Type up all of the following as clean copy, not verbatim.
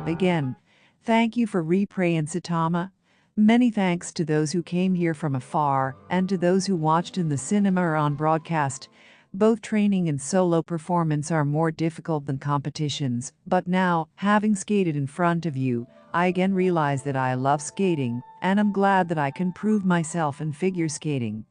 again. Thank you for Repray in Saitama. Many thanks to those who came here from afar and to those who watched in the cinema or on broadcast. Both training and solo performance are more difficult than competitions, but now, having skated in front of you, I again realize that I love skating, and I'm glad that I can prove myself in figure skating.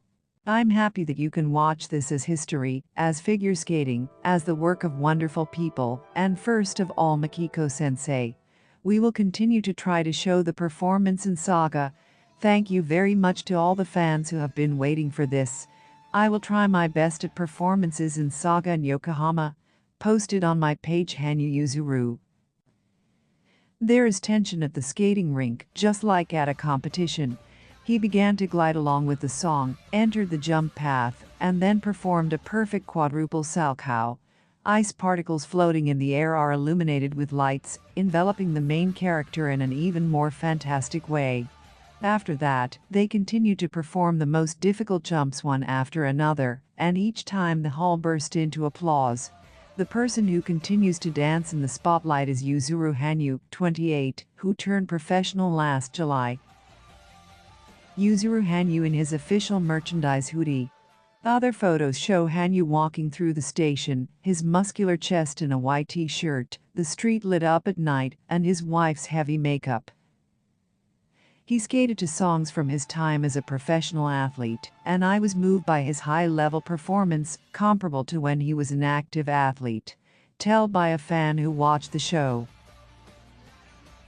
I'm happy that you can watch this as history, as figure skating, as the work of wonderful people, and first of all Makiko-sensei. We will continue to try to show the performance in Saga. Thank you very much to all the fans who have been waiting for this. I will try my best at performances in Saga and Yokohama. Posted on my page Hanyu Yuzuru. There is tension at the skating rink, just like at a competition. He began to glide along with the song, entered the jump path, and then performed a perfect quadruple salchow. Ice particles floating in the air are illuminated with lights, enveloping the main character in an even more fantastic way. After that, they continue to perform the most difficult jumps one after another, and each time the hall burst into applause. The person who continues to dance in the spotlight is Yuzuru Hanyu, 28, who turned professional last July. Yuzuru Hanyu in his official merchandise hoodie. Other photos show Hanyu walking through the station, his muscular chest in a white t-shirt, the street lit up at night, and his wife's heavy makeup. He skated to songs from his time as a professional athlete, and I was moved by his high-level performance, comparable to when he was an active athlete. Tell by a fan who watched the show.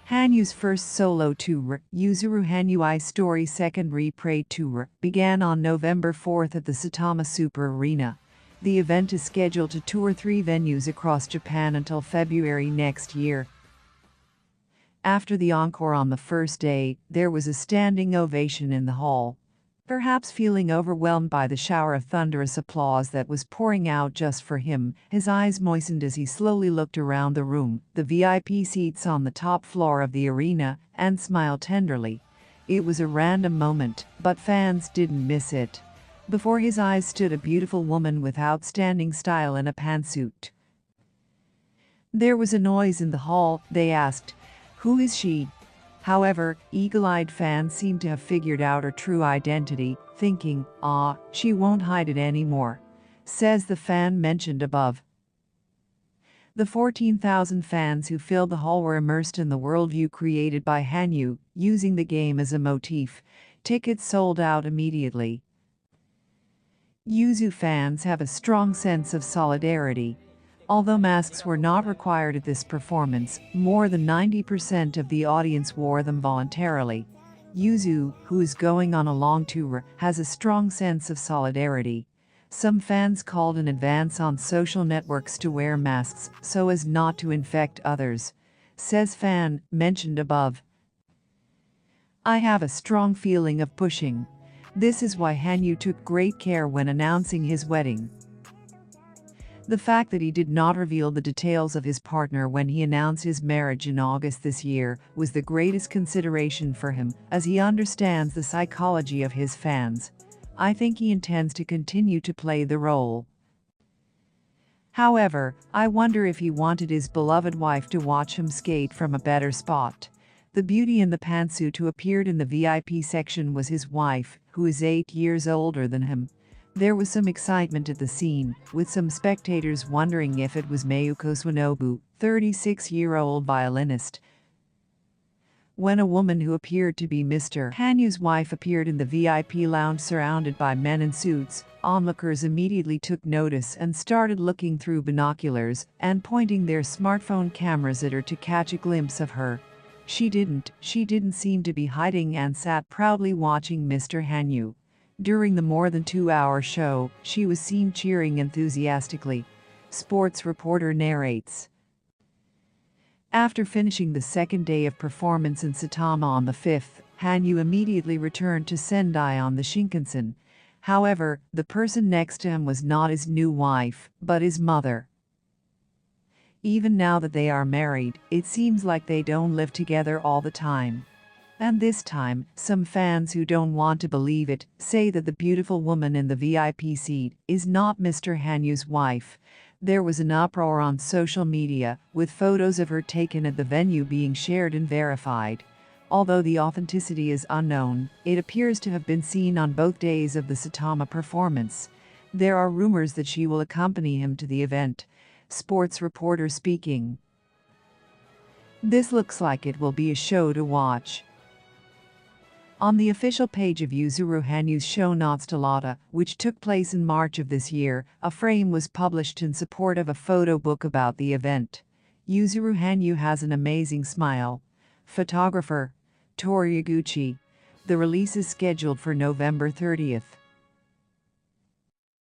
Hanyu's first solo tour, Yuzuru Hanyu I Story Second Repray Tour, began on November 4th at the Saitama Super Arena. The event is scheduled to tour 3 venues across Japan until February next year. After the encore on the first day, there was a standing ovation in the hall. Perhaps feeling overwhelmed by the shower of thunderous applause that was pouring out just for him, his eyes moistened as he slowly looked around the room, the VIP seats on the top floor of the arena, and smiled tenderly. It was a random moment, but fans didn't miss it. Before his eyes stood a beautiful woman with outstanding style in a pantsuit. There was a noise in the hall. They asked, "Who is she?" However, eagle-eyed fans seem to have figured out her true identity, thinking, "Ah, she won't hide it anymore," says the fan mentioned above. The 14,000 fans who filled the hall were immersed in the worldview created by Hanyu, using the game as a motif. Tickets sold out immediately. Yuzu fans have a strong sense of solidarity. Although masks were not required at this performance, more than 90% of the audience wore them voluntarily. Yuzu, who is going on a long tour, has a strong sense of solidarity. Some fans called in advance on social networks to wear masks so as not to infect others, says fan mentioned above. I have a strong feeling of pushing. This is why Hanyu took great care when announcing his wedding. The fact that he did not reveal the details of his partner when he announced his marriage in August this year was the greatest consideration for him, as he understands the psychology of his fans. I think he intends to continue to play the role. However, I wonder if he wanted his beloved wife to watch him skate from a better spot. The beauty in the pantsuit who appeared in the VIP section was his wife, who is 8 years older than him. There was some excitement at the scene, with some spectators wondering if it was Mayuko Swanobu, 36-year-old violinist. When a woman who appeared to be Mr. Hanyu's wife appeared in the VIP lounge surrounded by men in suits, onlookers immediately took notice and started looking through binoculars and pointing their smartphone cameras at her to catch a glimpse of her. She didn't seem to be hiding and sat proudly watching Mr. Hanyu. During the more than 2-hour show, she was seen cheering enthusiastically. Sports reporter narrates. After finishing the second day of performance in Saitama on the 5th, Hanyu immediately returned to Sendai on the Shinkansen. However, the person next to him was not his new wife, but his mother. Even now that they are married, it seems like they don't live together all the time. And this time, some fans who don't want to believe it say that the beautiful woman in the VIP seat is not Mr. Hanyu's wife. There was an uproar on social media, with photos of her taken at the venue being shared and verified. Although the authenticity is unknown, it appears to have been seen on both days of the Saitama performance. There are rumors that she will accompany him to the event. Sports reporter speaking. This looks like it will be a show to watch. On the official page of Yuzuru Hanyu's show Natsutalata, which took place in March of this year, a frame was published in support of a photo book about the event. Yuzuru Hanyu has an amazing smile. Photographer Tori Yaguchi. The release is scheduled for November 30th.